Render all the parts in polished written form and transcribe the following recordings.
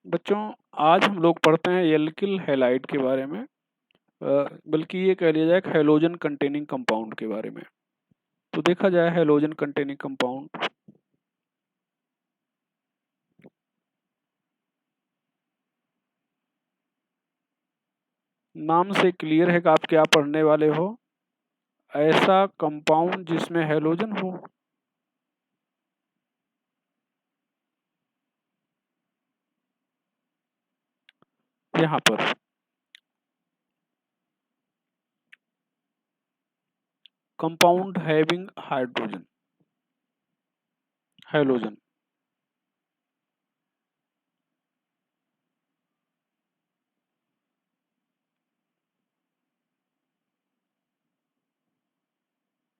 बच्चों, आज हम लोग पढ़ते हैं एल्किल हैलाइड के बारे में, बल्कि ये कह लिया जाए हैलोजन कंटेनिंग कंपाउंड के बारे में। तो देखा जाए हैलोजन कंटेनिंग कंपाउंड, नाम से क्लियर है कि आप क्या पढ़ने वाले हो। ऐसा कंपाउंड जिसमें हैलोजन हो। यहाँ पर कंपाउंड हैविंग हाइड्रोजन, हैलोजन।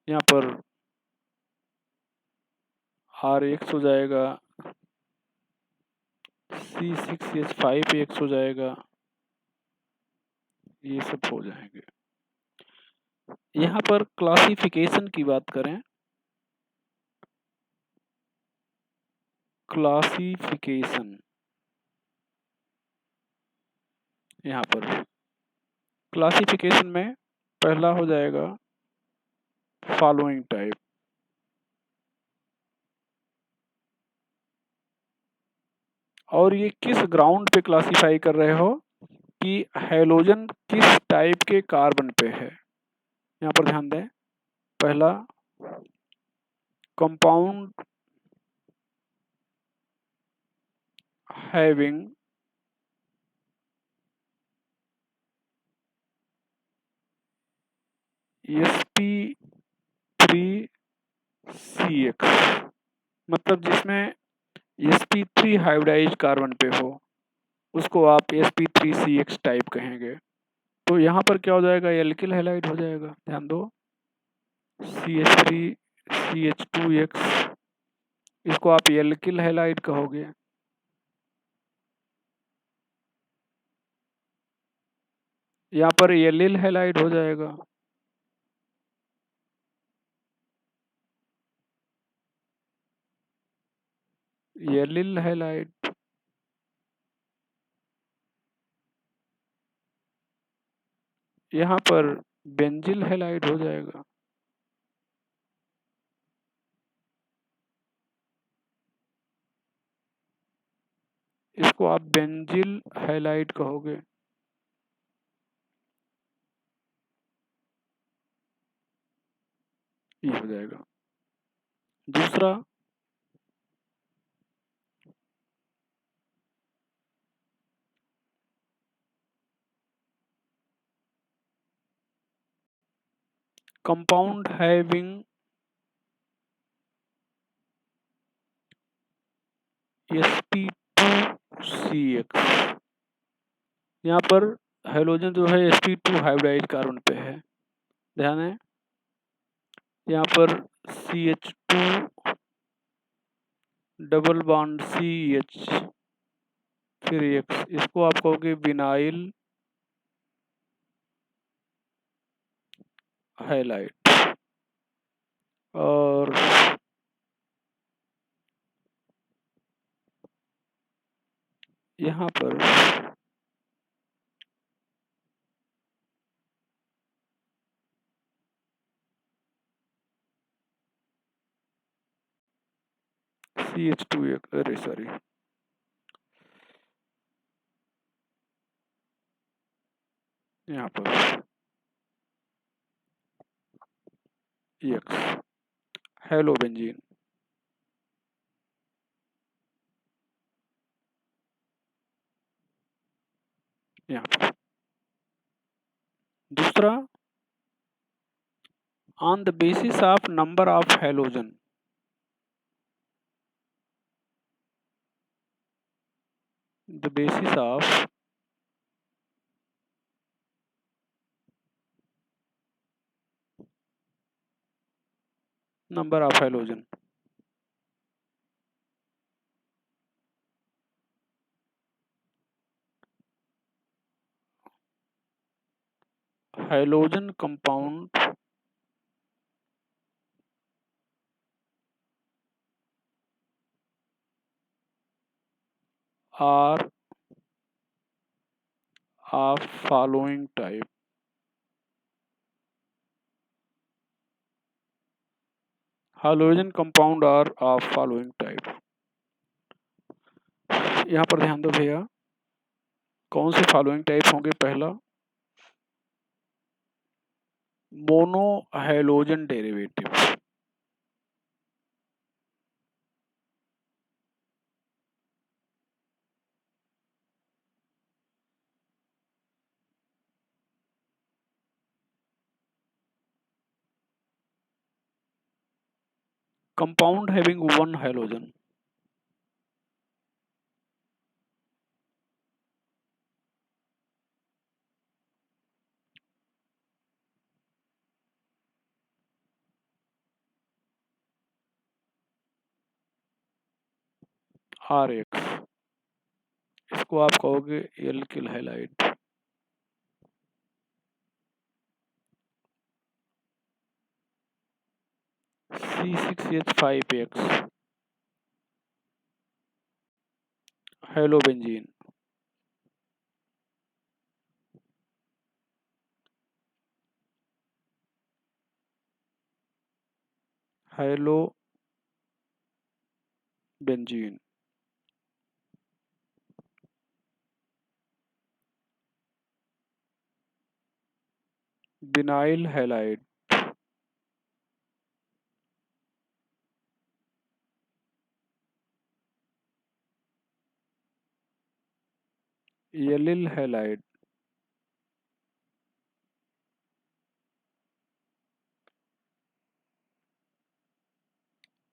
यहाँ पर R हो जाएगा, C6H5 हो जाएगा, ये सब हो जाएंगे। यहाँ पर क्लासिफिकेशन की बात करें, क्लासिफिकेशन यहाँ पर क्लासिफिकेशन में पहला हो जाएगा फॉलोइंग टाइप। और ये किस ग्राउंड पे क्लासिफाई कर रहे हो कि हैलोजन किस टाइप के कार्बन पे है। यहाँ पर ध्यान दें, पहला कंपाउंड हैविंग sp3CX, मतलब जिसमें sp3 हाइब्रिडाइज्ड कार्बन पे हो, उसको आप sp3CX टाइप कहेंगे। तो यहाँ पर क्या हो जाएगा, एल्किल हैलाइड हो जाएगा। ध्यान दो, CH3CH2X, इसको आप एल्किल हैलाइड कहोगे। यहाँ पर एलिल हैलाइड हो जाएगा। एलिल हैलाइड, यहाँ पर बेंजिल हैलाइड हो जाएगा। इसको आप बेंजिल हैलाइड कहोगे। ये हो जाएगा। दूसरा कंपाउंड हैविंग sp2CX, यहाँ पर हैलोजन जो है sp2 हाइब्रिडाइज्ड कार्बन पे है। ध्यान है, यहाँ पर CH2 डबल बॉन्ड CH फिर X, इसको आप कहोगे विनाइल हाइलाइट। और यहाँ पर CH2X, अरे सॉरी, यहाँ पर X, हेलो बेंजीन। यहाँ पर दूसरा, on the basis of number of halogen, the basis of number of halogen, halogen compound are of following type. Halogen compound are of following type. यहाँ पर ध्यान दो भैया, कौन से फॉलोइंग टाइप होंगे? पहला, mono halogen derivative, compound having one halogen, RX, इसको आप कहोगे alkyl halide. C6H5X, halobenzene. Halobenzene, vinyl halide, allyl halide,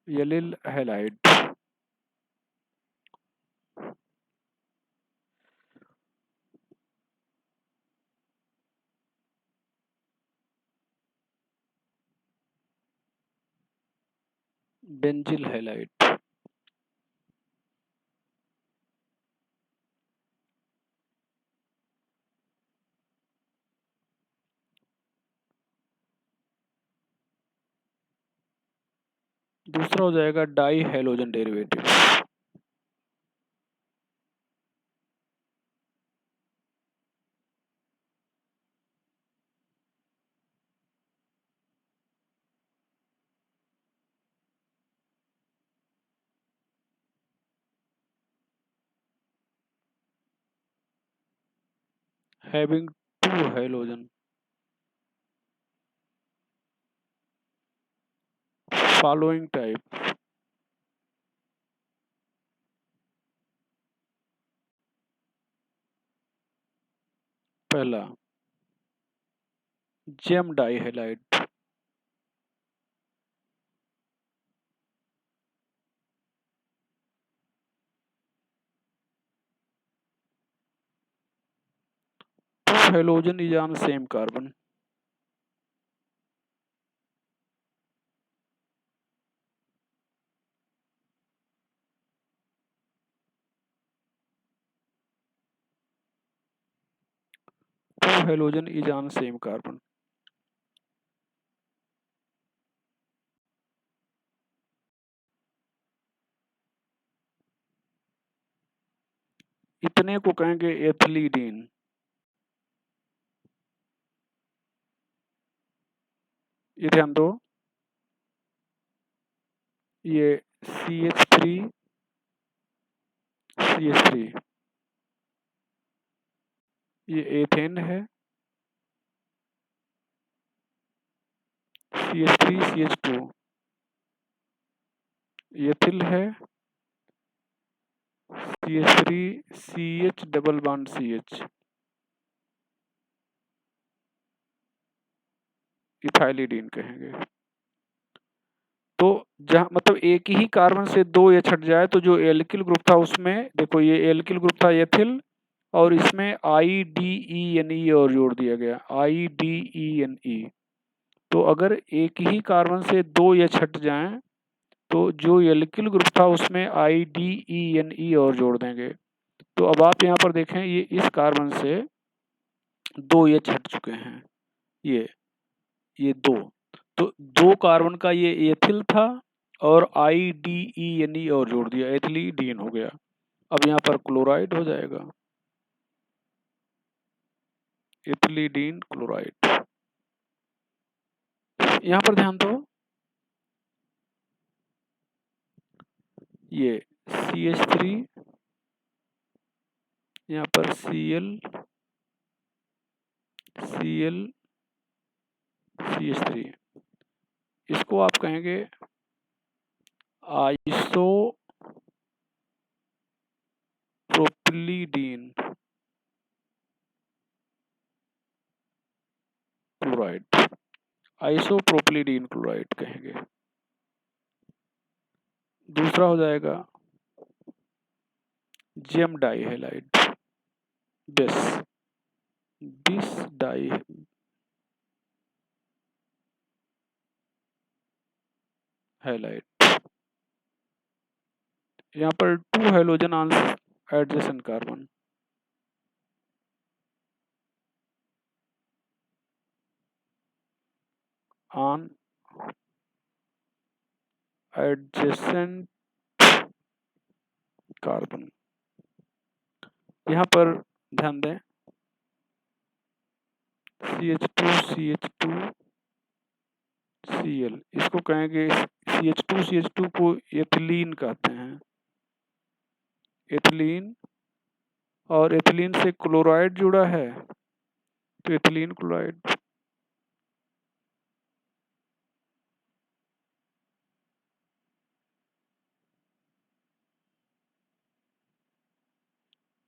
allyl halide, benzyl halide. दूसरा हो जाएगा di halogen derivative, having two halogen, following type, पहला gem di halide, two halogen is on same carbon, two halogen is on same carbon, इतने को कहेंगे एथिलीडीन। ये ध्यान दो, ये CH3 CH3, ये एथेन है, CH3 CH2, एथिल है, CH3 CH double bond CH, ethylidene कहेंगे। तो जहाँ मतलब एक ही कार्बन से दो एच हट जाए तो जो एल्किल ग्रुप था उसमें देखो, ये एल्किल ग्रुप था एथिल, और इसमें IDENE और जोड़ दिया गया, IDENE। तो अगर एक ही कार्बन से दो एच हट जाएं तो जो एल्किल ग्रुप था उसमें IDENE और जोड़ देंगे। तो अब आप यहाँ पर देखें, ये इस कार्बन से दो एच हट चुके हैं, ये दो, तो दो कार्बन का ये एथिल था और IDENE और जोड़ दिया, एथिलीडीन हो गया। अब यहाँ पर क्लोराइड हो जाएगा। इथिलीडीन क्लोराइड। यहाँ पर ध्यान दो, ये CH3, यहाँ पर Cl, Cl, CH3, इसको आप कहेंगे आइसो प्रोपिलीडीन क्लोराइड, आइसोप्रोपिलीडीन क्लोराइड कहेंगे। दूसरा हो जाएगा जेम डाई हैलाइड, बिस, बिस डाई हैलाइड। यहाँ पर 2 halogen adjacent carbon, on adjacent carbon. यहाँ पर ध्यान दें, CH2 CH2 Cl, इसको कहेंगे CH2 CH2 को एथिलीन कहते हैं, एथिलीन, और एथिलीन से क्लोराइड जुड़ा है तो एथिलीन क्लोराइड।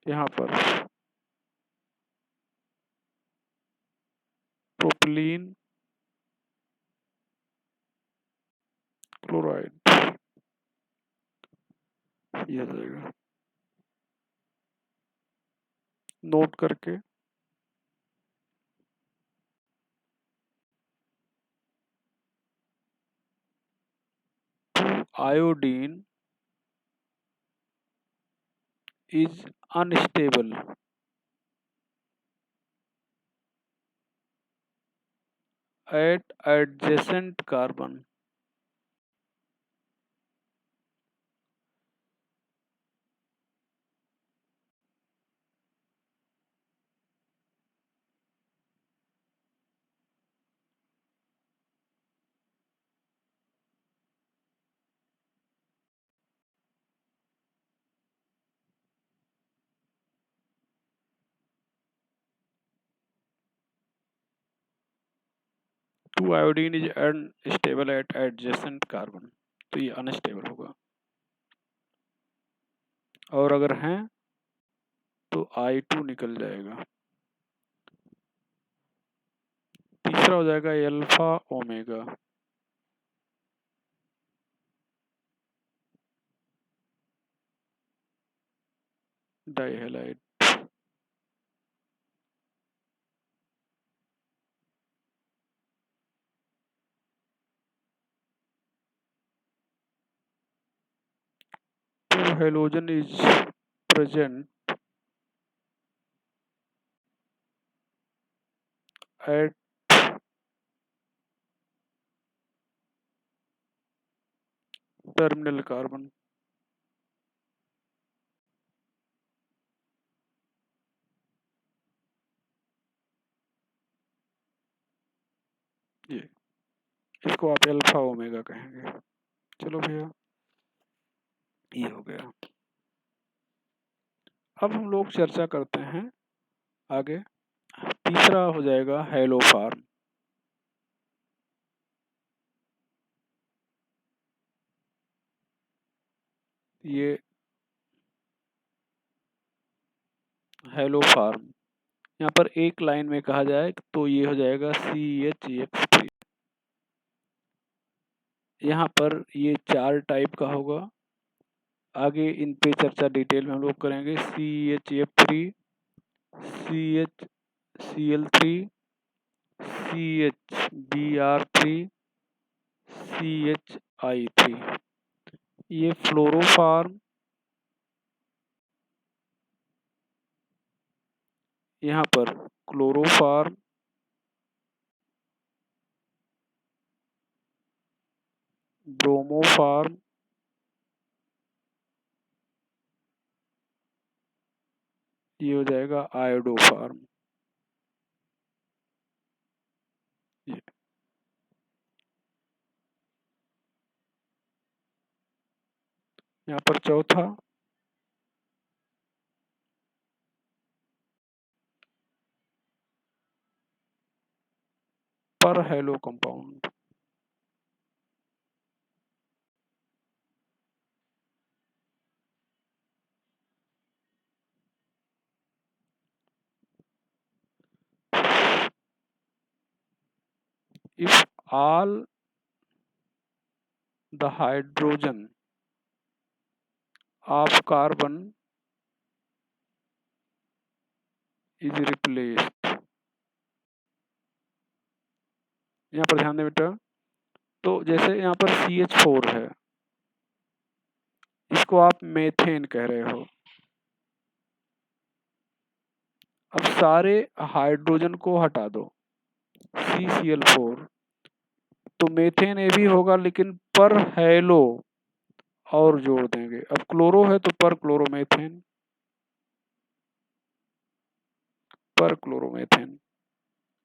यहाँ पर प्रोपिलीन क्लोराइड, ये जाएगा नोट करके। Iodine is unstable at adjacent carbon. 2-iodine is unstable at adjacent carbon, तो ये अनस्टेबल होगा, और अगर हैं तो I2 निकल जाएगा। तीसरा हो जाएगा alpha omega, dihalide. Two halogen is present at terminal carbon। ये इसको आप अल्फा ओमेगा कहेंगे। चलो भैया, ये हो गया। अब हम लोग चर्चा करते हैं आगे। तीसरा हो जाएगा हेलोफार्म। ये हेलोफार्म, यहाँ पर एक लाइन में कहा जाए तो ये हो जाएगा CHX3। यहाँ पर ये 4 टाइप का होगा, आगे इन पे चर्चा डिटेल में हम लोग करेंगे। CHF3, CHCl3, CHBr3, CHI3। ये फ्लोरोफार्म, यहाँ पर क्लोरोफार्म, ब्रोमोफार्म, ये हो जाएगा आयोडोफार्म। यहाँ पर चौथा पर hello compound. If all the hydrogen of carbon is replaced, यहाँ पर ध्यान दें बेटा, तो जैसे यहाँ पर CH4 है, इसको आप मेथेन कह रहे हो। अब सारे हाइड्रोजन को हटा दो, CCl4, तो मेथेन ये भी होगा, लेकिन पर हेलो और जोड़ देंगे। अब क्लोरो है तो पर क्लोरोमेथेन, पर क्लोरोमेथेन।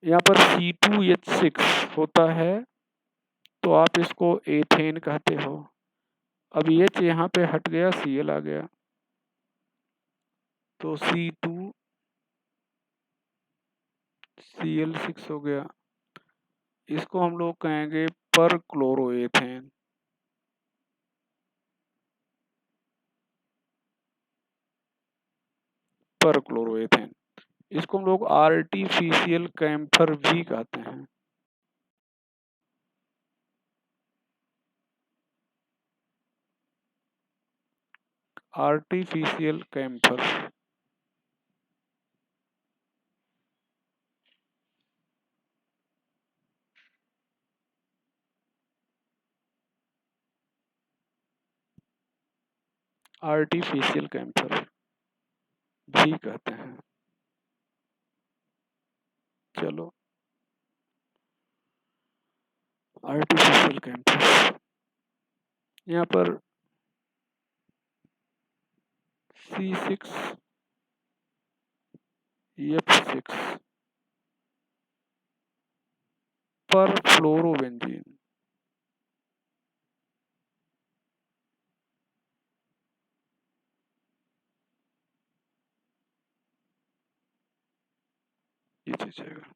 यहाँ पर C2H6 होता है, तो आप इसको एथेन कहते हो। अब H यहाँ पे हट गया, Cl आ गया, तो C2Cl6 हो गया। इसको हम लोग कहेंगे पर क्लोरोएथेन। पर क्लोरोएथेन, इसको हम लोग आर्टिफिशियल कैम्फर भी कहते हैं। Artificial camphor. आर्टिफिशियल कैम्फर भी कहते हैं। चलो, आर्टिफिशियल कैम्फर। यहाँ पर C6F6 पर फ्लोरोबेंजीन। ये चीज आएगा।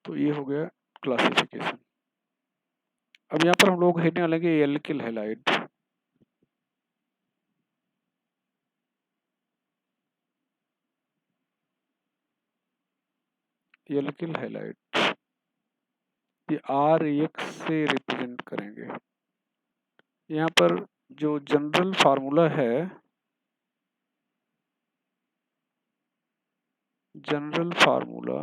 तो ये हो गया क्लासिफिकेशन। अब यहाँ पर हम लोग हेडिंग लेंगे एल्किल हैलाइड। एल्किल हैलाइड ये RX से रिप्रेजेंट करेंगे। यहाँ पर जो जनरल फार्मूला है, जनरल फार्मूला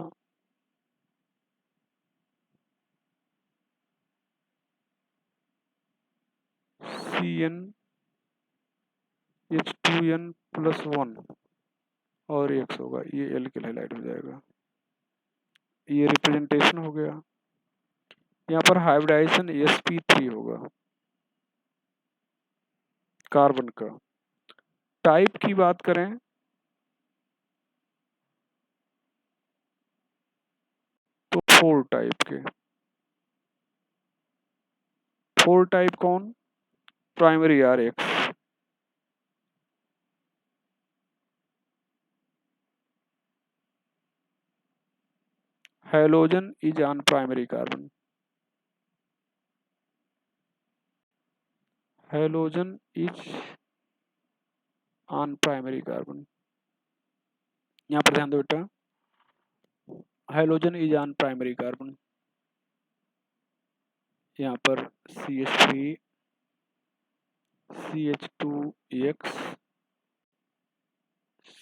CnH2n+1 और X होगा, ये एल्किल हैलाइड हो जाएगा। ये रिप्रेजेंटेशन हो गया। यहाँ पर हाइब्रिडाइजेशन sp3 होगा कार्बन का। टाइप की बात करें तो 4 टाइप के। 4 टाइप कौन? Primary RX, halogen is on primary carbon, halogen is on primary carbon. यहाँ पर ध्यान दो बेटा, halogen is on primary carbon. यहाँ पर CH3 CH2X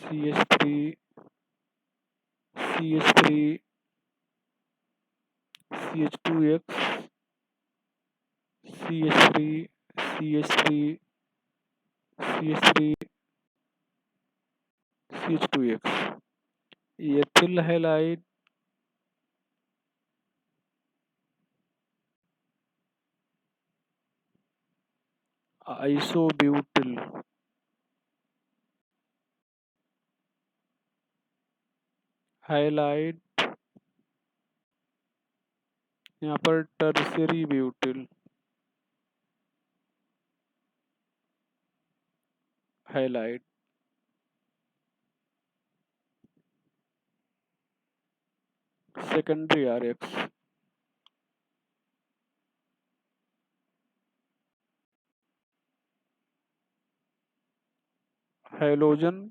CH3 CH3 CH2X CH3 CH3 CH3 CH2X, ethyl halide isobutyl halide, यहाँ पर tertiary butyl halide, secondary RX, halogen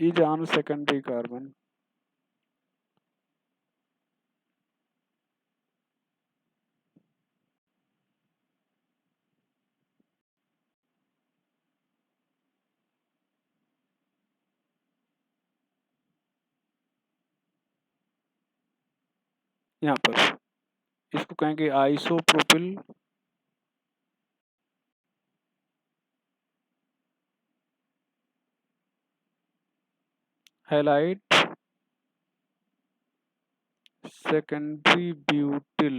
is on secondary carbon. यहाँ पर इसको कहेंगे isopropyl halide, secondary butyl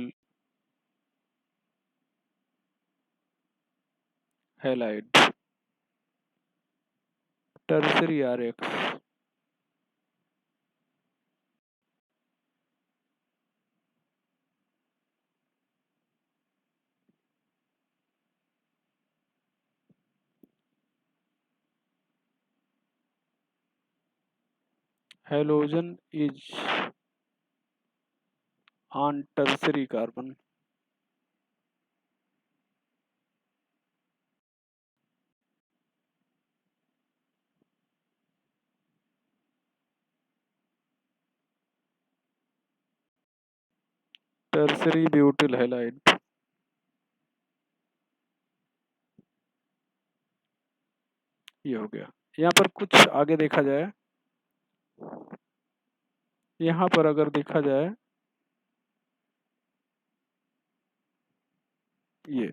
halide, tertiary RX, halogen is on tertiary carbon. Tertiary butyl halide, ये हो गया। यहाँ पर कुछ आगे देखा जाए, यहाँ पर अगर देखा जाए ये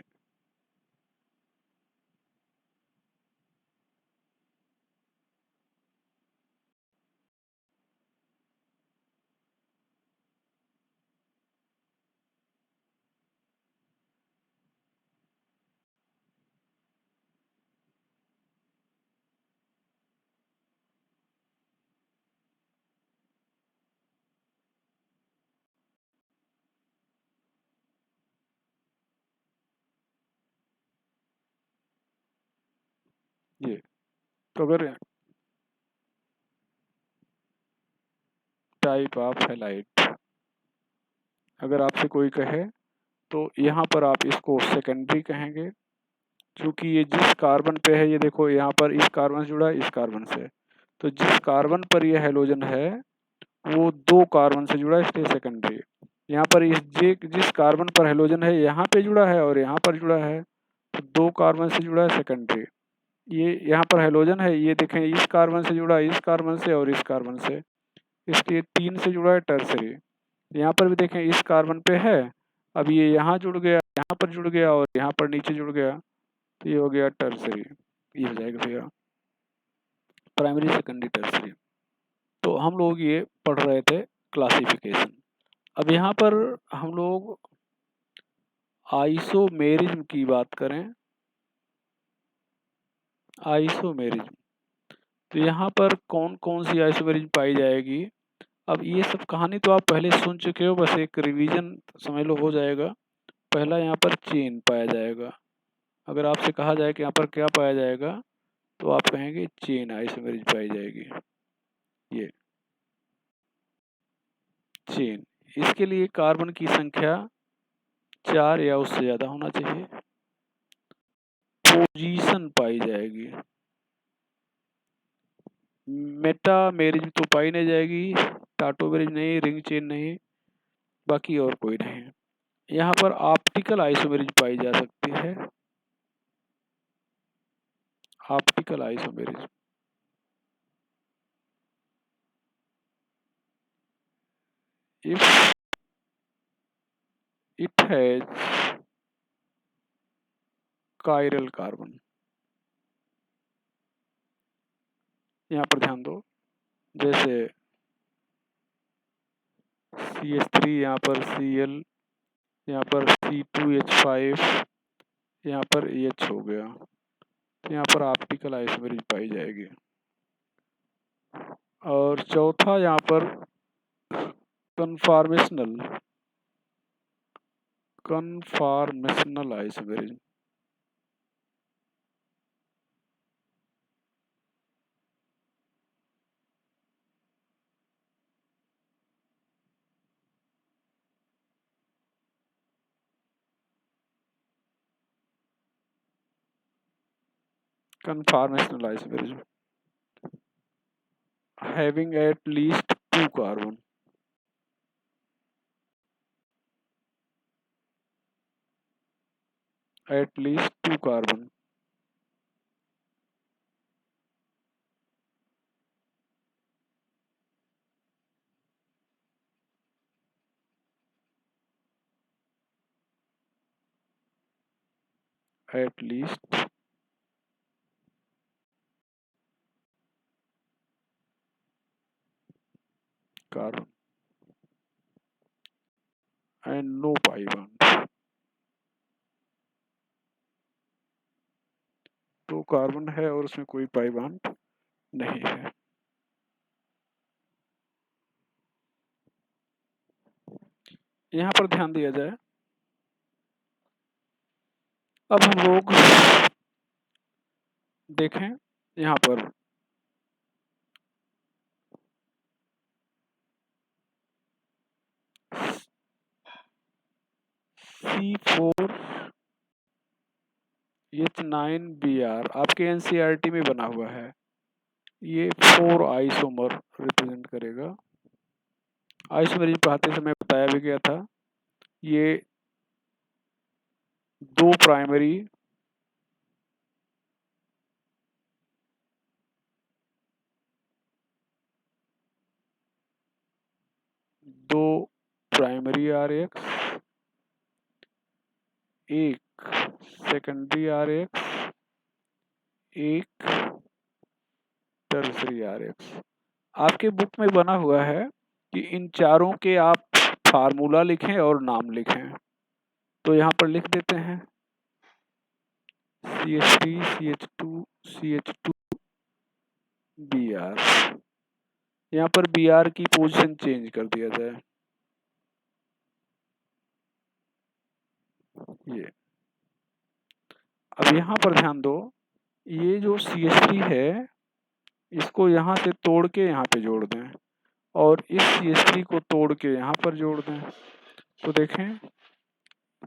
तो अगर टाइप ऑफ हैलाइड अगर आपसे कोई कहे तो यहाँ पर आप इसको सेकेंडरी कहेंगे, क्योंकि ये जिस कार्बन पे है, ये देखो यहाँ पर इस कार्बन से जुड़ा है इस कार्बन से, तो जिस कार्बन पर ये हैलोजन है वो दो कार्बन से जुड़ा है, इसलिए सेकेंडरी। यहाँ पर जिस कार्बन पर हैलोजन है यहाँ पे जुड़ा है और यहाँ पर जुड़ा है, तो दो कार्बन से जुड़ा है, सेकेंडरी। ये यहाँ पर हैलोजन है, ये देखें इस कार्बन से जुड़ा है इस कार्बन से और इस कार्बन से, इसलिए तीन से जुड़ा है, टर्सरी। यहाँ पर भी देखें इस कार्बन पे है, अब ये यहाँ जुड़ गया, यहाँ पर जुड़ गया और यहाँ पर नीचे जुड़ गया, तो ये हो गया टर्सरी। ये हो जाएगा भैया प्राइमरी, सेकेंडरी, टर्सरी। तो हम लोग ये पढ़ रहे थे क्लासिफिकेशन। अब यहाँ पर हम लोग आइसोमेरिज्म की बात करें। आइसोमेरिज्म, तो यहाँ पर कौन कौन सी आइसोमेरिज्म पाई जाएगी? अब ये सब कहानी तो आप पहले सुन चुके हो, बस एक रिवीजन समझ लो हो जाएगा। पहला यहाँ पर चेन पाया जाएगा। अगर आपसे कहा जाए कि यहाँ पर क्या पाया जाएगा, तो आप कहेंगे चेन आइसोमेरिज्म पाई जाएगी। ये चेन, इसके लिए कार्बन की संख्या 4 या उससे ज़्यादा होना चाहिए। पोजीशन पाई जाएगी। मेटामेरिज्म तो पाई नहीं जाएगी, टाटोमेरिज्म नहीं, रिंग चेन नहीं, बाकी और कोई नहीं। यहाँ पर ऑप्टिकल आइसोमेरिज्म पाई जा सकती है। Optical isomerism, if it has chiral carbon, यहाँ पर ध्यान दो, जैसे CH3, यहाँ पर Cl, यहाँ पर C2H5, यहाँ पर H हो गया, तो यहाँ पर ऑप्टिकल आइसोमेरिज्म पाई जाएगी। और चौथा यहाँ पर conformational conformational isomerism. Conformational isomerism having at least 2 carbon. At least 2 carbon. At least carbon and no pi bond. तो कार्बन है और उसमें कोई पाई बॉन्ड नहीं है। यहाँ पर ध्यान दिया जाए, अब हम लोग देखें यहाँ पर C4H9Br आपके एनसीईआरटी में बना हुआ है। ये 4 आइसोमर रिप्रेजेंट करेगा। आइसोमेरिज्म पढ़ाते समय बताया भी गया था, ये 2 प्राइमरी RX, एक सेकेंडरी RX, एक टर्सरी RX। आपके बुक में बना हुआ है कि इन चारों के आप फार्मूला लिखें और नाम लिखें, तो यहाँ पर लिख देते हैं CH3 CH2 CH2 Br। यहाँ पर Br की पोजीशन चेंज कर दिया जाए, ये। अब यहाँ पर ध्यान दो, ये जो CH3 है इसको यहाँ से तोड़ के यहाँ पे जोड़ दें और इस CH3 को तोड़ के यहाँ पर जोड़ दें, तो देखें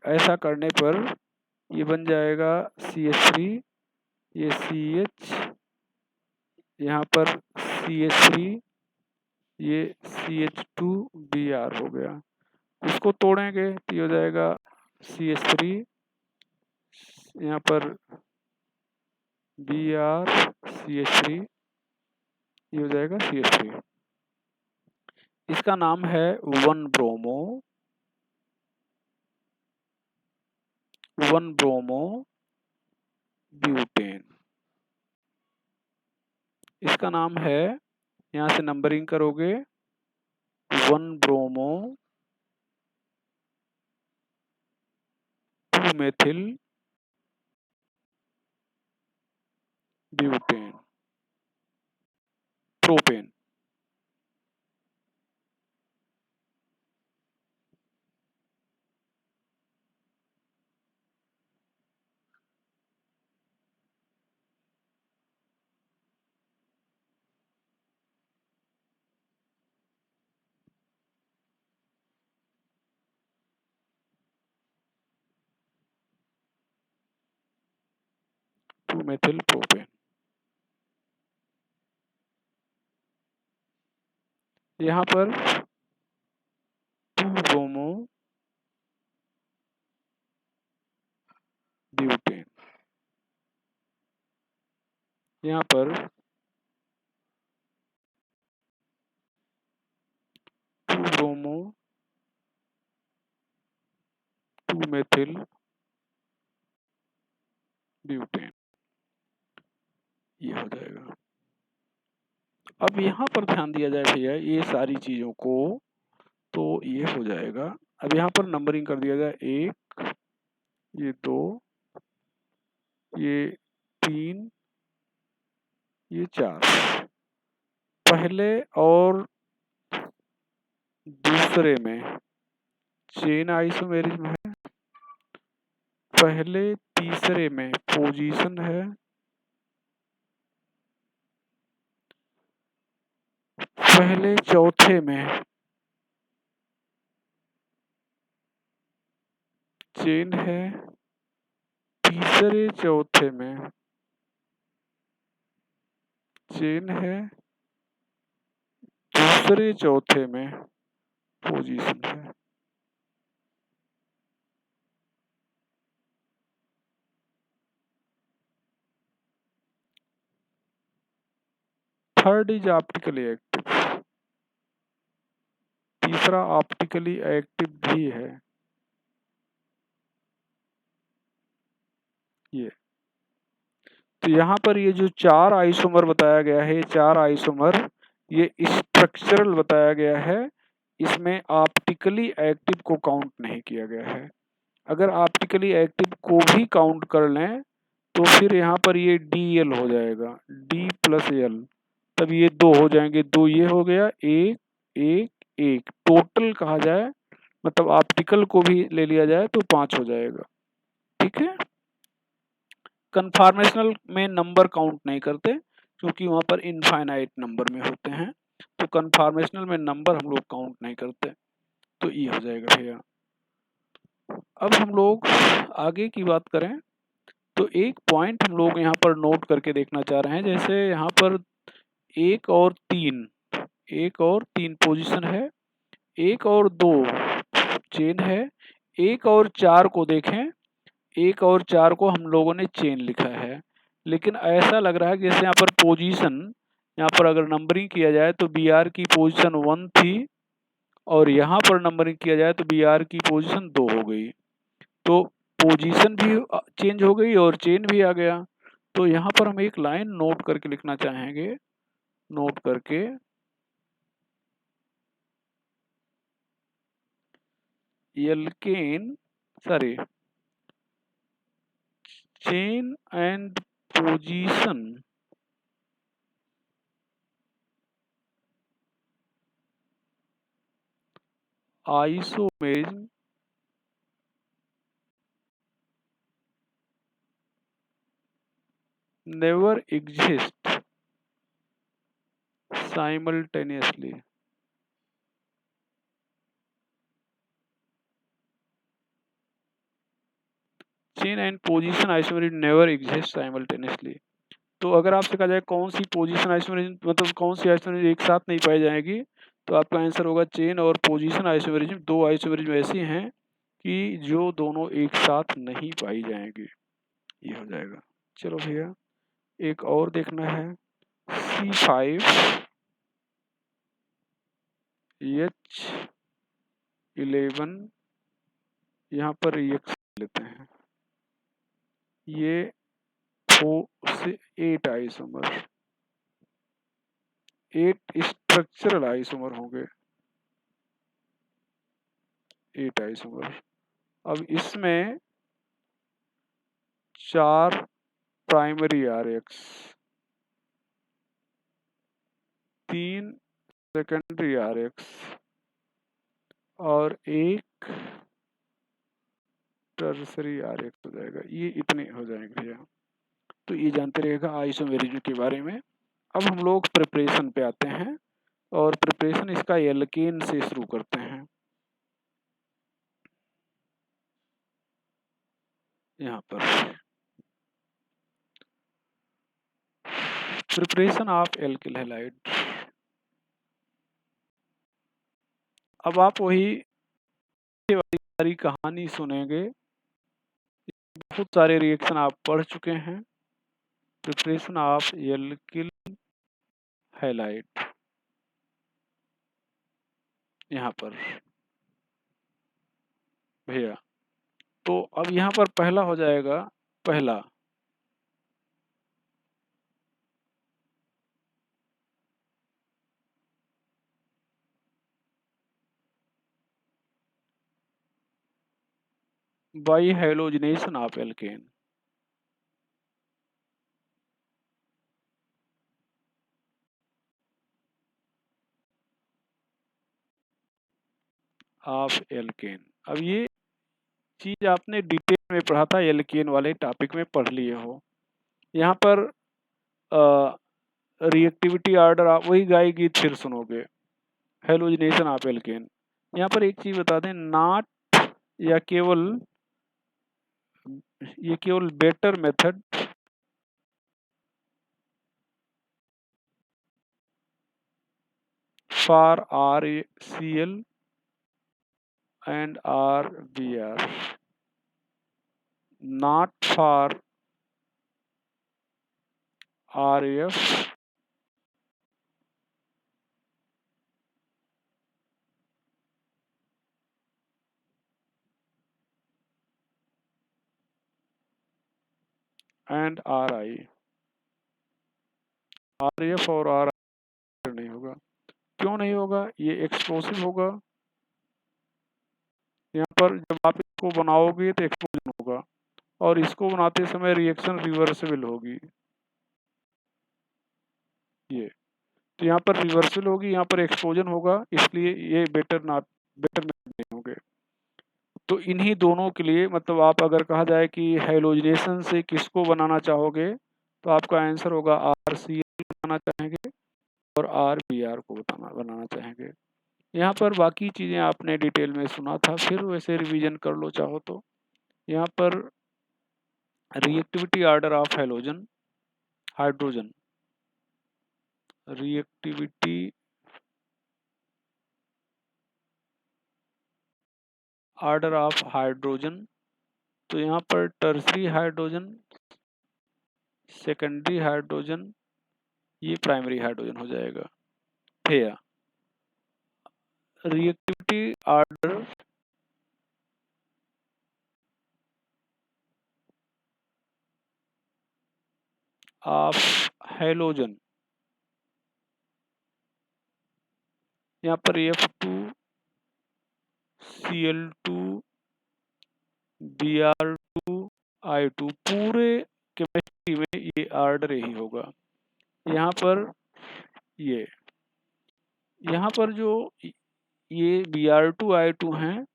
ऐसा करने पर ये बन जाएगा CH3, ये CH, यहाँ पर CH3, ये CH2Br हो गया। इसको तोड़ेंगे तो ये हो जाएगा CH3, यहाँ पर Br CH3, ये हो जाएगा CH3। इसका नाम है 1-ब्रोमो ब्यूटेन। इसका नाम है, यहाँ से नंबरिंग करोगे 1-ब्रोमो 2-मेथिल ब्यूटेन प्रोपेन। Methyl propane. यहाँ पर 2-ब्रोमो ब्यूटेन, यहाँ पर 2-ब्रोमो 2-मेथिल ब्यूटेन, ये हो जाएगा। अब यहाँ पर ध्यान दिया जाए भैया, ये सारी चीजों को, तो ये हो जाएगा। अब यहाँ पर नंबरिंग कर दिया जाए 1, ये 2, ये 3, ये 4। पहले और दूसरे में चेन आइसोमेरिज्म है पहले तीसरे में पोजीशन है, पहले चौथे में चेन है, तीसरे चौथे में चेन है, दूसरे चौथे में पोजीशन है। थर्ड इज ऑप्टिकली एक्टिव, तीसरा ऑप्टिकली एक्टिव भी है। ये तो यहाँ पर ये जो 4 आइसोमर बताया गया है, 4 आइसोमर ये स्ट्रक्चरल बताया गया है, इसमें ऑप्टिकली एक्टिव को काउंट नहीं किया गया है। अगर ऑप्टिकली एक्टिव को भी काउंट कर लें तो फिर यहाँ पर ये DL हो जाएगा, D प्लस L, तब ये 2 हो जाएंगे, 2 ये हो गया, 1 1 1 टोटल कहा जाए, मतलब ऑप्टिकल को भी ले लिया जाए तो 5 हो जाएगा। ठीक है। कन्फॉर्मेशनल में नंबर काउंट नहीं करते क्योंकि वहाँ पर इनफाइनाइट नंबर में होते हैं, तो कन्फॉर्मेशनल में नंबर हम लोग काउंट नहीं करते, तो ये हो जाएगा भैया। अब हम लोग आगे की बात करें तो एक पॉइंट हम लोग यहाँ पर नोट करके देखना चाह रहे हैं, जैसे यहाँ पर 1 और 3 पोजीशन है, 1 और 2 चेन है, 1 और 4 को देखें, 1 और 4 को हम लोगों ने चेन लिखा है, लेकिन ऐसा लग रहा है कि जैसे यहाँ पर पोजीशन, यहाँ पर अगर नंबरिंग किया जाए तो BR की पोजीशन 1 थी और यहाँ पर नंबरिंग किया जाए तो BR की पोजीशन 2 हो गई, तो पोजीशन भी चेंज हो गई और चेन भी आ गया। तो यहाँ पर हम एक लाइन नोट करके लिखना चाहेंगे, नोट करके alkane sorry chain and position isomerism never exist simultaneously. Chain and position isomerism never exist simultaneously. तो अगर आपसे कहा जाए कौन सी पोजीशन आइसोमेरिज्म, मतलब कौन सी आइसोमेरिज्म एक साथ नहीं पाई जाएगी, तो आपका आंसर होगा चेन और पोजीशन आइसोमेरिज्म, 2 आइसोमेरिज्म ऐसी हैं कि जो दोनों एक साथ नहीं पाई जाएंगी। ये हो जाएगा। चलो भैया एक और देखना है, C5H11, यहाँ पर रिएक्शन लेते हैं, ये 4 से 8 आइसोमर, 8 स्ट्रक्चरल आइसोमर होंगे, 8 आइसोमर। अब इसमें 4 प्राइमरी RX, 3 सेकेंडरी RX और 1 टर्सरी RX हो जाएगा। ये इतने हो जाएंगे भैया। तो ये जानते रहेगा आइसोमेरिज्म के बारे में। अब हम लोग प्रिपरेशन पे आते हैं और प्रिपरेशन इसका एल्केन से शुरू करते हैं। यहाँ पर प्रिपरेशन ऑफ एल्किल हैलाइड। अब आप वही सारी कहानी सुनेंगे, बहुत सारे रिएक्शन आप पढ़ चुके हैं। प्रिपरेशन ऑफ एल्किल हैलाइड यहाँ पर भैया, तो अब यहाँ पर पहला हो जाएगा, पहला by halogenation of alkene. Of alkene, अब ये चीज आपने डिटेल में पढ़ा था, एल्केन वाले टॉपिक में पढ़ लिए हो। यहाँ पर रिएक्टिविटी ऑर्डर आप वही गाय गीत फिर सुनोगे, हेलोजिनेशन ऑफ एल्केन। यहाँ पर एक चीज बता दें, नॉट या केवल, ये केवल better method for RCl and RBr, not for RAF and RI। RAF और RI नहीं होगा। क्यों नहीं होगा? ये एक्सप्लोसिव होगा। यहाँ पर जब आप इसको बनाओगे तो एक्सप्लोजन होगा, और इसको बनाते समय रिएक्शन रिवर्सिबल होगी। ये तो यहाँ पर रिवर्सल होगी, यहाँ पर एक्सप्लोजन होगा, इसलिए ये बेटर नहीं होंगे। तो इन्हीं दोनों के लिए, मतलब आप अगर कहा जाए कि हेलोजिनेशन से किसको बनाना चाहोगे, तो आपका आंसर होगा RCl बनाना चाहेंगे और RBr को बनाना चाहेंगे। यहाँ पर बाकी चीज़ें आपने डिटेल में सुना था, फिर वैसे रिवीजन कर लो चाहो तो। यहाँ पर reactivity order of hydrogen, reactivity order of hydrogen, तो यहाँ पर टर्सरी हाइड्रोजन, सेकेंडरी हाइड्रोजन, ये प्राइमरी हाइड्रोजन हो जाएगा। ठीक, रिएक्टिविटी ऑर्डर ऑफ हेलोजन, यहाँ पर F2Cl2 Br2I2, पूरे केमिस्ट्री में ये ऑर्डर यही होगा। यहाँ पर यहाँ पर जो ये Br2I2 हैं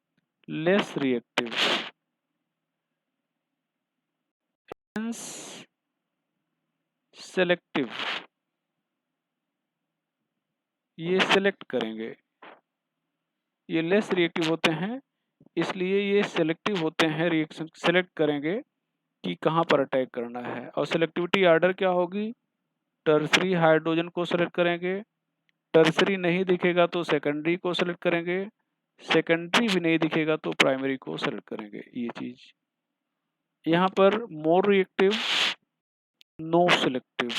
लेस रिएक्टिव, सेलेक्टिव, ये सेलेक्ट करेंगे, ये लेस रिएक्टिव होते हैं, इसलिए ये सेलेक्टिव होते हैं, रिएक्शन सेलेक्ट करेंगे कि कहाँ पर अटैक करना है। और सेलेक्टिविटी ऑर्डर क्या होगी? टर्सरी हाइड्रोजन को सेलेक्ट करेंगे, टर्सरी नहीं दिखेगा तो सेकेंडरी को सेलेक्ट करेंगे, सेकेंडरी भी नहीं दिखेगा तो प्राइमरी को सेलेक्ट करेंगे। ये चीज यहाँ पर more reactive, no selective,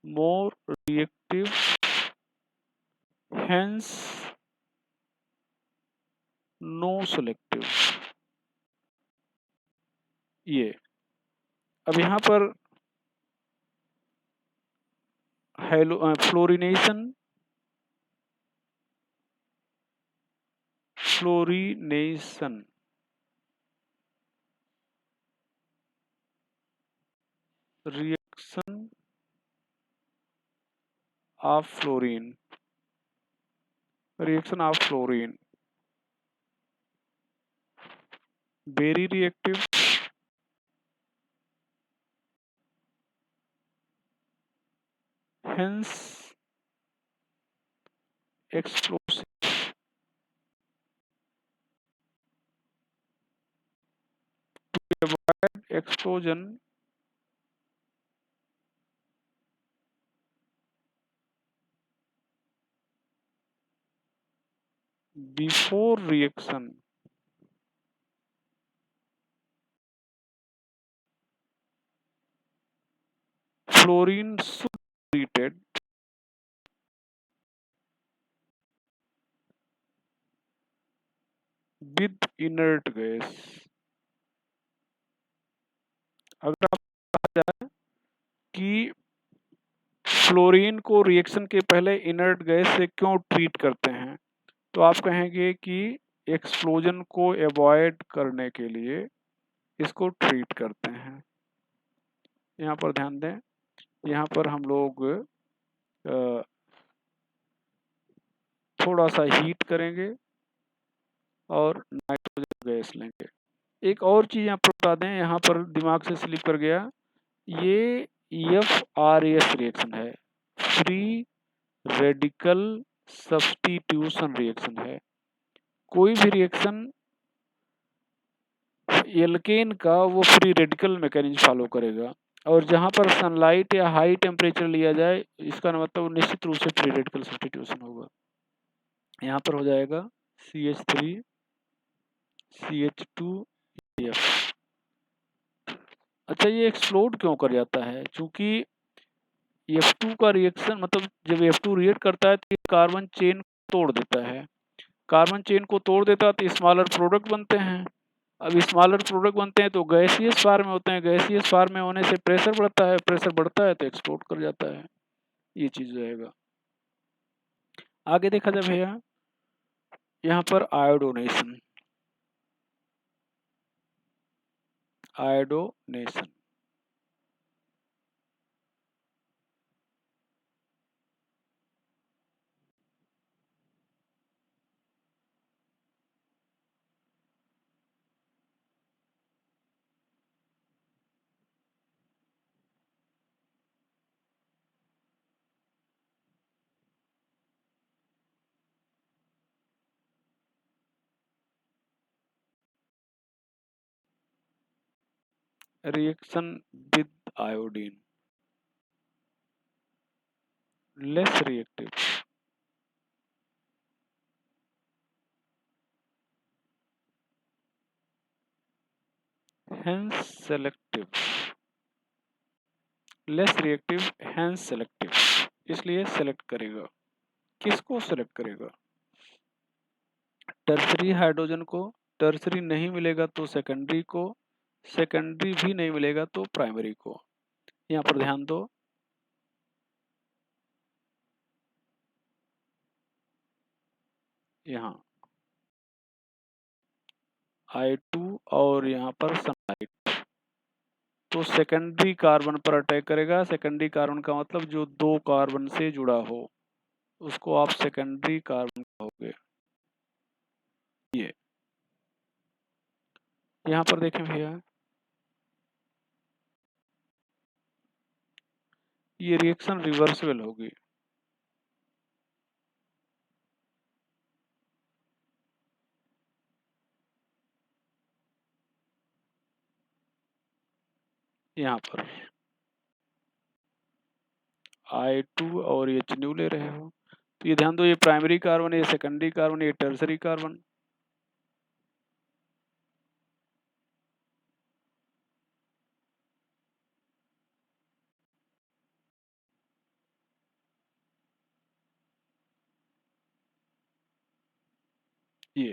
more reactive, hence no selective. ये अब यहाँ पर fluorination reaction of fluorine, reaction of fluorine, very reactive, hence explosive, to avoid explosion before reaction, fluorine should be treated with inert gas। अगर आप कहा जाए कि fluorine को रिएक्शन के पहले इनर्ट गैस से क्यों ट्रीट करते हैं, तो आप कहेंगे कि एक्सप्लोजन को अवॉइड करने के लिए इसको ट्रीट करते हैं। यहाँ पर ध्यान दें, यहाँ पर हम लोग थोड़ा सा हीट करेंगे और नाइट्रोजन गैस लेंगे। एक और चीज़ यहाँ पर बता दें, यहाँ पर दिमाग से स्लिप कर गया, ये FRAS रिएक्शन है, फ्री रेडिकल सब्स्टिट्यूशन रिएक्शन है। कोई भी रिएक्शन एल्केन का वो फ्री रेडिकल मैकेनिज्म फॉलो करेगा, और जहाँ पर सनलाइट या हाई टेम्परेचर लिया जाए, इसका मतलब निश्चित रूप से फ्री रेडिकल सब्स्टिट्यूशन होगा। यहाँ पर हो जाएगा CH3 CH2F। अच्छा, ये एक्सप्लोड क्यों कर जाता है? क्योंकि F2 का रिएक्शन, मतलब जब F2 रिएक्ट करता है तो ये कार्बन चेन तोड़ देता है। कार्बन चेन को तोड़ देता है तो स्मॉलर प्रोडक्ट बनते हैं। अब स्मॉलर प्रोडक्ट बनते हैं तो गैसियस फॉर्म में होते हैं, गैसियस फॉर्म में होने से प्रेशर बढ़ता है, प्रेशर बढ़ता है तो एक्सप्लोड कर जाता है। ये चीज़ रहेगा। आगे देखा जाए भैया, यहाँ पर iodination, iodination reaction with iodine, less reactive, hence selective, less reactive hence selective, इसलिए सेलेक्ट करेगा। किसको सेलेक्ट करेगा? टर्सरी हाइड्रोजन को। टर्सरी नहीं मिलेगा तो सेकेंडरी को, सेकेंडरी भी नहीं मिलेगा तो प्राइमरी को। यहाँ पर ध्यान दो, यहाँ I2 और यहाँ पर सनलाइट, तो सेकेंडरी कार्बन पर अटैक करेगा। सेकेंडरी कार्बन का मतलब जो दो कार्बन से जुड़ा हो, उसको आप सेकेंडरी कार्बन कहोगे। ये यहाँ पर देखें भैया, ये रिएक्शन रिवर्सिबल होगी। यहाँ पर I2 और HNU ले रहे हो, तो ये ध्यान दो, ये प्राइमरी कार्बन, ये सेकेंडरी कार्बन, ये टर्सरी कार्बन। ये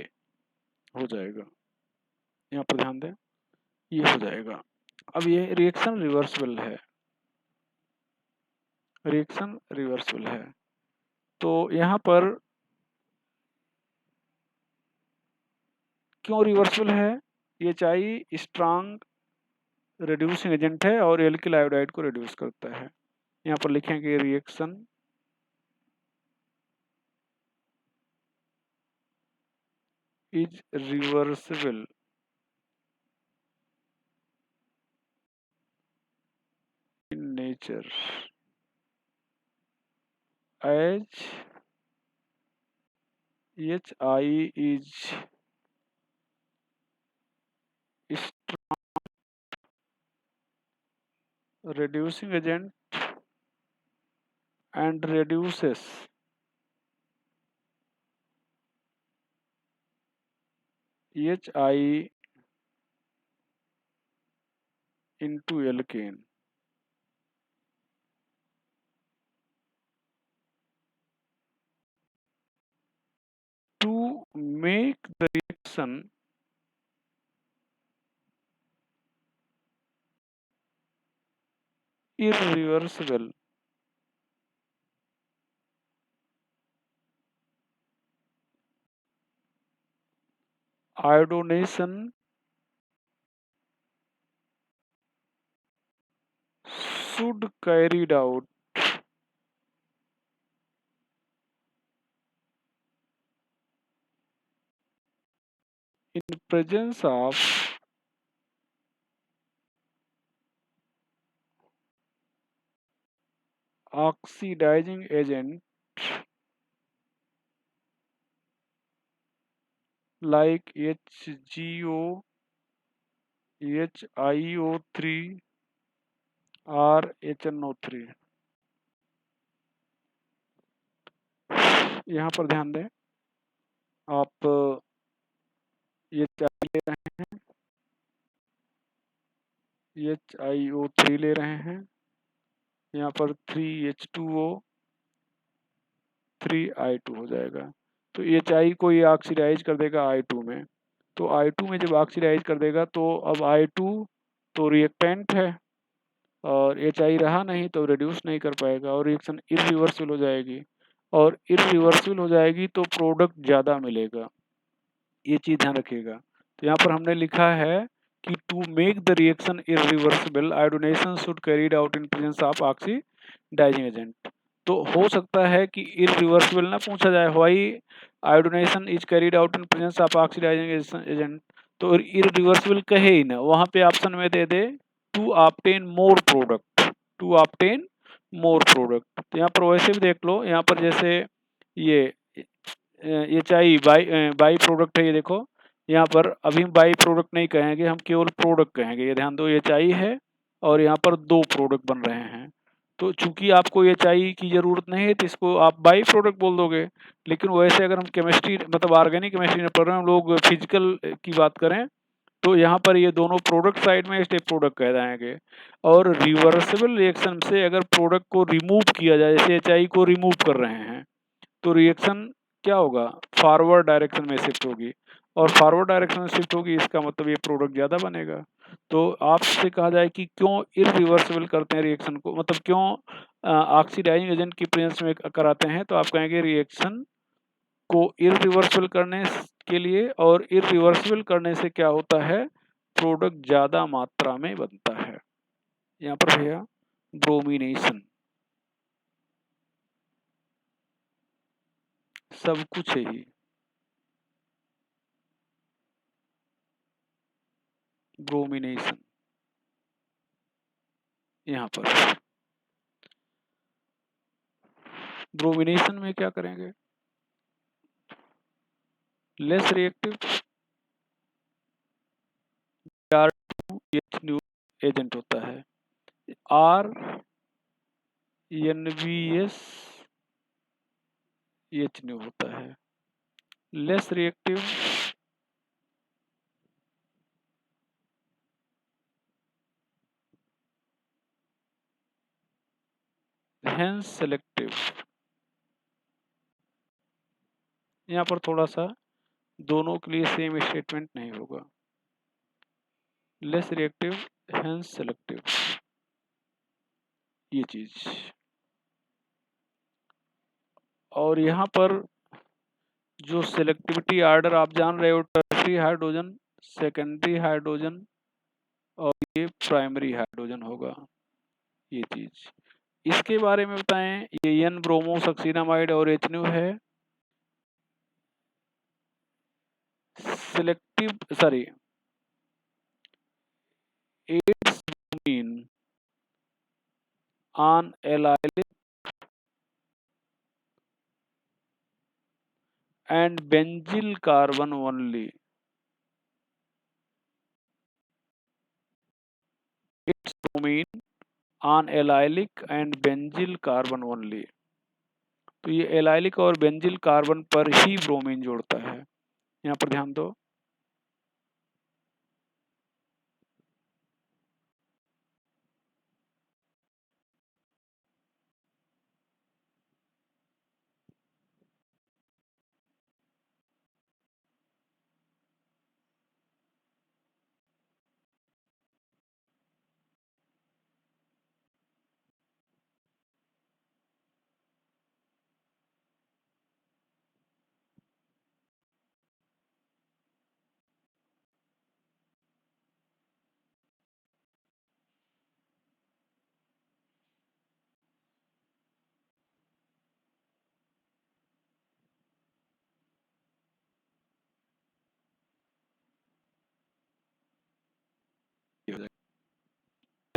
हो जाएगा, यहाँ पर ध्यान दें, ये हो जाएगा। अब ये रिएक्शन रिवर्सिबल है, रिएक्शन रिवर्सिबल है, तो यहाँ पर क्यों रिवर्सिबल है? ये चाहिए स्ट्रांग रिड्यूसिंग एजेंट है और एल्किल आयोडाइड को रिड्यूस करता है। यहाँ पर लिखेंगे reaction is reversible in nature as HI is reducing agent and reduces HI into alkane. To make the reaction irreversible, iodination should carried out in presence of oxidizing agent like HGO, HiO3 or HNO3। यहाँ पर ध्यान दें, आप ये चार ले रहे हैं, HiO3 ले रहे हैं, यहाँ पर 3H2O 3I2 हो जाएगा। तो HI को ये ऑक्सीडाइज कर देगा I2 में, तो I2 में जब ऑक्सीडाइज कर देगा तो अब I2 तो रिएक्टेंट है और HI रहा नहीं तो रिड्यूस नहीं कर पाएगा और रिएक्शन इरिवर्सिबल हो जाएगी, और इरिवर्सिबल हो जाएगी तो प्रोडक्ट ज़्यादा मिलेगा, ये चीज़ ध्यान रखिएगा। तो यहाँ पर हमने लिखा है कि to make the reaction irreversible iodination should carried out in presence of oxidising agent. तो हो सकता है कि इरिवर्सिबल ना पूछा जाए, why iodination is carried out in presence of oxidising agent, तो इरिवर्सिबल कहे ही ना, वहाँ पे ऑप्शन में दे दे to obtain more product, to obtain more product. तो यहाँ पर वैसे भी देख लो, यहाँ पर जैसे ये HI बाई प्रोडक्ट है, ये देखो यहाँ पर अभी हम बाई प्रोडक्ट नहीं कहेंगे, हम केवल प्रोडक्ट कहेंगे, ये ध्यान दो, HI है और यहाँ पर दो प्रोडक्ट बन रहे हैं। तो चूंकि आपको HI की ज़रूरत नहीं है तो इसको आप बाई प्रोडक्ट बोल दोगे, लेकिन वैसे अगर हम केमिस्ट्री मतलब ऑर्गेनिक केमिस्ट्री में पढ़ रहे हैं, हम लोग फिजिकल की बात करें तो यहाँ पर ये दोनों प्रोडक्ट साइड में स्टेप प्रोडक्ट कह जाएंगे। और रिवर्सिबल रिएक्शन से अगर प्रोडक्ट को रिमूव किया जाए, जैसे HI को रिमूव कर रहे हैं, तो रिएक्शन क्या होगा, फॉरवर्ड डायरेक्शन में शिफ्ट होगी, और फॉरवर्ड डायरेक्शन में शिफ्ट होगी इसका मतलब ये प्रोडक्ट ज़्यादा बनेगा। तो आपसे कहा जाए कि क्यों इरिवर्सिबल करते हैं रिएक्शन को, मतलब क्यों ऑक्सीडाइजिंग एजेंट की प्रेजेंस में कराते हैं, तो आप कहेंगे रिएक्शन को इरिवर्सिबल करने के लिए, और इरिवर्सिबल करने से क्या होता है, प्रोडक्ट ज़्यादा मात्रा में बनता है। यहाँ पर भैया ब्रोमिनेशन सब कुछ है ही, ब्रोमिनेशन यहाँ पर ब्रोमिनेशन में क्या करेंगे, लेस रिएक्टिव R2H एजेंट होता है, RNVS होता है, लेस रिएक्टिव हेंस सेलेक्टिव। यहाँ पर थोड़ा सा दोनों के लिए सेम स्टेटमेंट नहीं होगा, लेस रिएक्टिव हेंस सेलेक्टिव, ये चीज। और यहाँ पर जो सिलेक्टिविटी आर्डर आप जान रहे हो, टर्शरी हाइड्रोजन, सेकेंडरी हाइड्रोजन और ये प्राइमरी हाइड्रोजन होगा, ये चीज। इसके बारे में बताएं, ये एन ब्रोमो सक्सीनामाइड और HNO है, selective sorry adds bromine on allylic and benzyl carbon only. It's bromine on allylic and benzyl carbon only. तो ये एलाइलिक और बेंजिल कार्बन पर ही ब्रोमीन जोड़ता है, यहाँ पर ध्यान दो।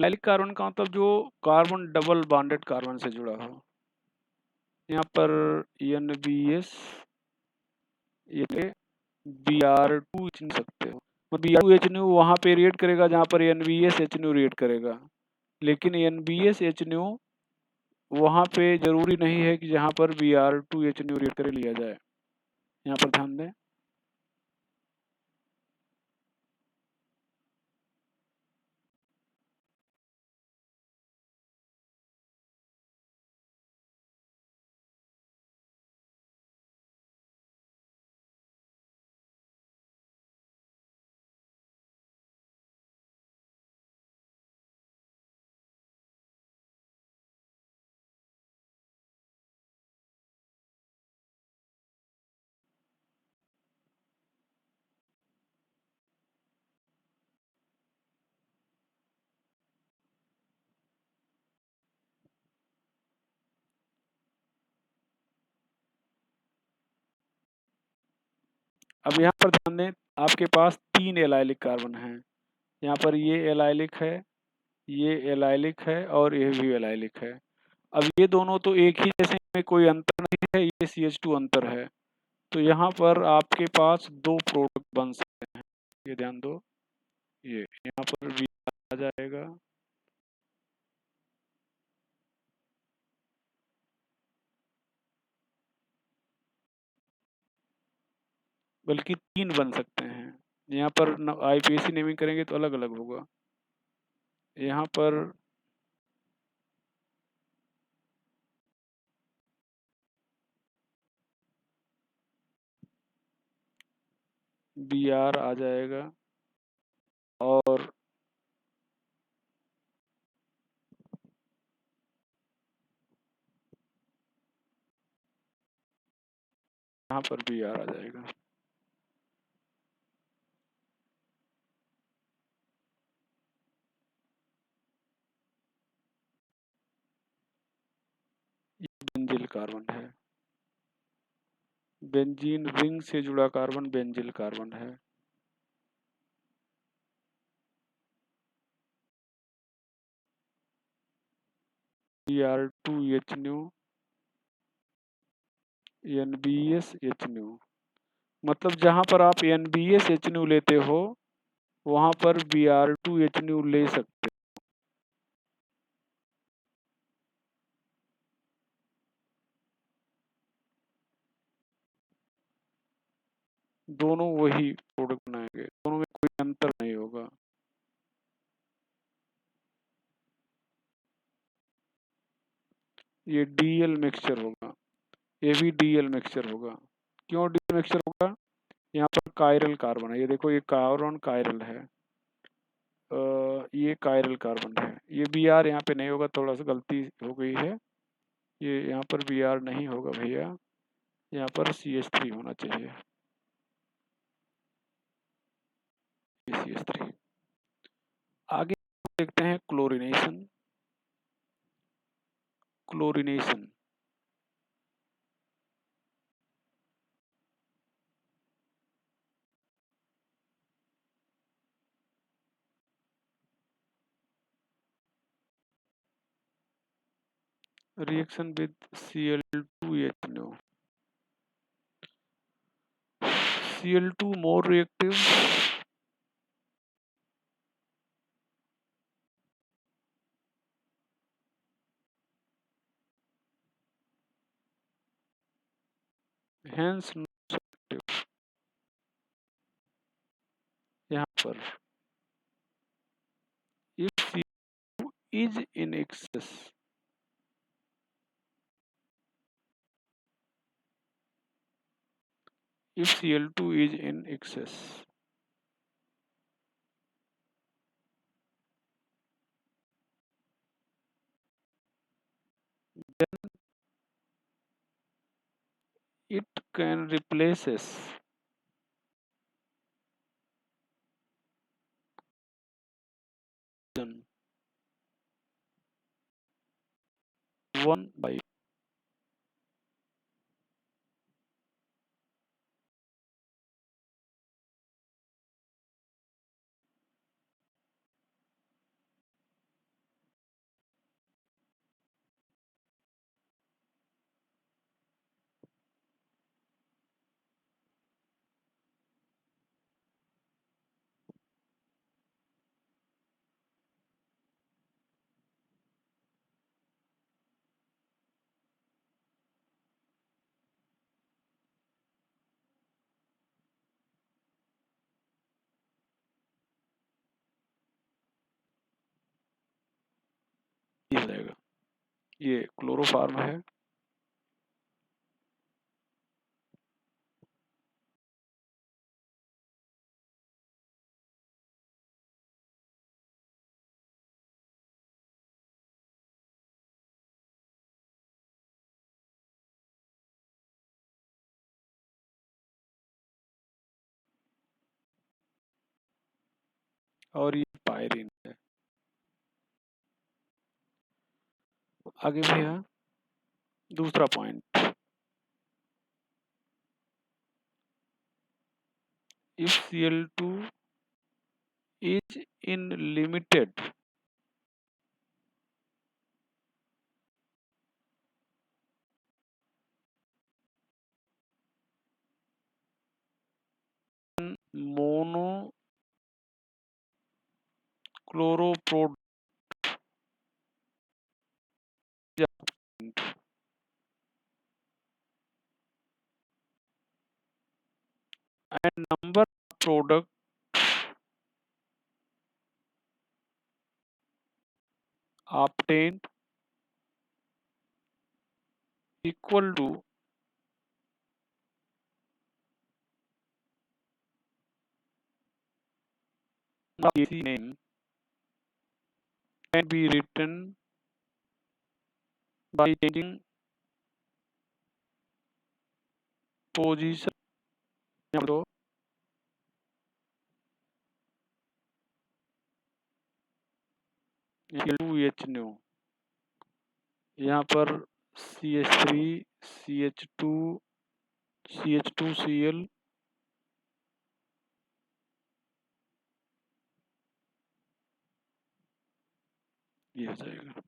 एलाइलिक कार्बन का मतलब जो कार्बन डबल बॉन्डेड कार्बन से जुड़ा हो। यहाँ पर NBS ये Br2 चुन सकते हो। Br2HNO वहाँ पे रिएक्ट करेगा जहाँ पर NBSHNO रिएक्ट करेगा, लेकिन NBSHNO वहाँ पे जरूरी नहीं है कि जहाँ पर Br2HNO रिएक्ट करे लिया जाए। यहाँ पर ध्यान दें। अब यहाँ पर ध्यान दें, आपके पास 3 एलाइलिक कार्बन हैं। यहाँ पर ये एलाइलिक है, ये एलाइलिक है और ये भी एलाइलिक है। अब ये दोनों तो एक ही जैसे में कोई अंतर नहीं है, ये CH2 अंतर है, तो यहाँ पर आपके पास 2 प्रोडक्ट बन सकते हैं। ये ध्यान दो, ये यहाँ पर भी आ जाएगा, बल्कि 3 बन सकते हैं। यहाँ पर IPAC नेमिंग करेंगे तो अलग अलग होगा। यहाँ पर Br आ जाएगा और यहाँ पर Br आ जाएगा। ये बेंजिल कार्बन है, बेंजीन रिंग से जुड़ा कार्बन बेंजिल कार्बन है। Br2HNO NBSHNO, मतलब जहाँ पर आप NBSHNO लेते हो वहाँ पर Br2HNO ले सकते हो। दोनों वही प्रोडक्ट बनाएंगे, दोनों में कोई अंतर नहीं होगा। ये DL मिक्सचर होगा, ये भी DL मिक्सचर होगा। क्यों DL मिक्सचर होगा? यहाँ पर कायरल कार्बन है, ये देखो, ये कार्बन कायरल है, ये कायरल कार्बन है। ये Br यहाँ पे नहीं होगा, थोड़ा सा गलती हो गई है, ये यहाँ पर Br नहीं होगा भैया, यहाँ पर CH3 होना चाहिए, CH3। आगे देखते हैं chlorination. Chlorination reaction with Cl2HNO. Cl2 more reactive, hence not reactive। यहाँ पर if Cl2 is in excess, if Cl2 is in excess, then it can replaces then 1 by ये हो जाएगा, ये क्लोरोफार्म है। और ये पायरीन है। आगे भैया दूसरा point, if Cl2 is in limited mono chloroprod and number of product obtained equal to AC name can be written by changing position। यहाँ पर 2H न्यू, यहाँ पर CH3 CH2 CH2Cl ये हो जाएगा।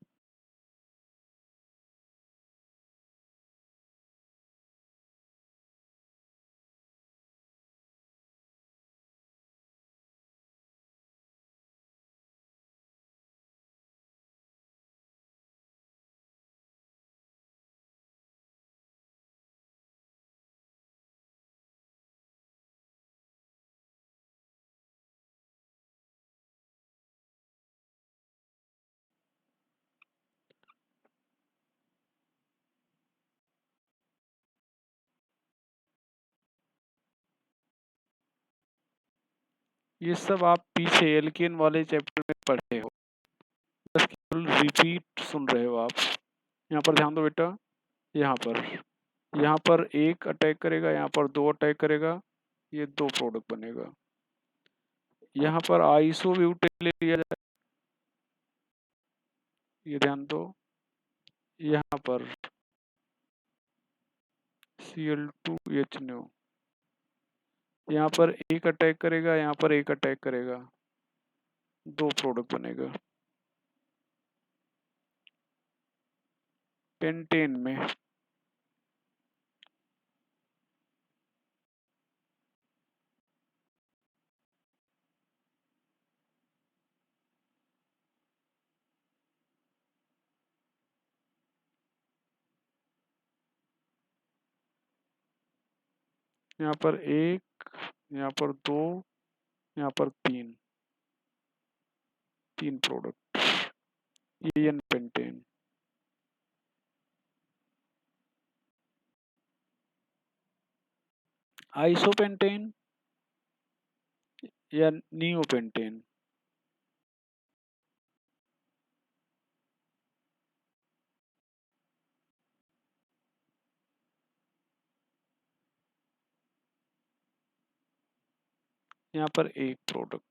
ये सब आप पीछे एल्केन वाले चैप्टर में पढ़े हो, बस केवल रिपीट सुन रहे हो आप। यहाँ पर ध्यान दो बेटा, यहाँ पर एक अटैक करेगा, यहाँ पर दो अटैक करेगा, ये दो प्रोडक्ट बनेगा। यहाँ पर आइसोब्यूटेन ले लिया जाए, ये ध्यान दो, यहाँ पर Cl2H न्यू, यहाँ पर एक अटैक करेगा, यहाँ पर एक अटैक करेगा, दो प्रोडक्ट बनेगा। पेंटेन में यहाँ पर एक, यहाँ पर दो, यहाँ पर तीन, तीन प्रोडक्ट, ये एन पेंटेन। आइसोपेंटेन या नियोपेंटेन, यहाँ पर एक प्रोडक्ट।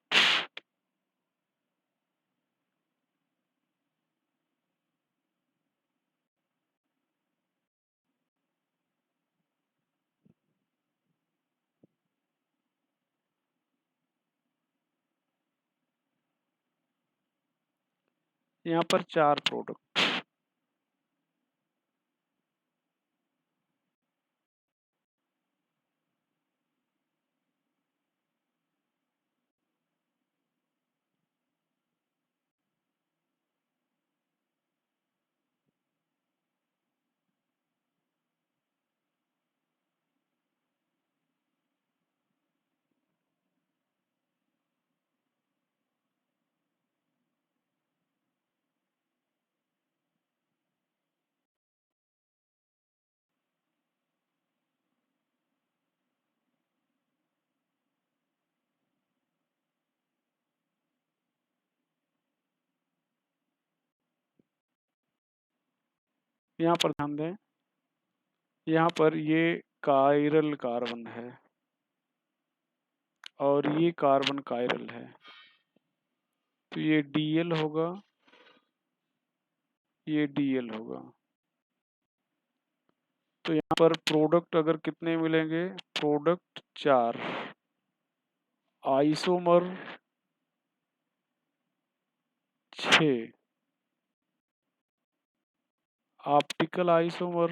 यहाँ पर चार प्रोडक्ट। यहाँ पर ध्यान दें, यहाँ पर ये कायरल कार्बन है और ये कार्बन कायरल है, तो ये Dl होगा, ये Dl होगा। तो यहाँ पर प्रोडक्ट अगर कितने मिलेंगे, प्रोडक्ट 4, आइसोमर 6, ऑप्टिकल आइसोमर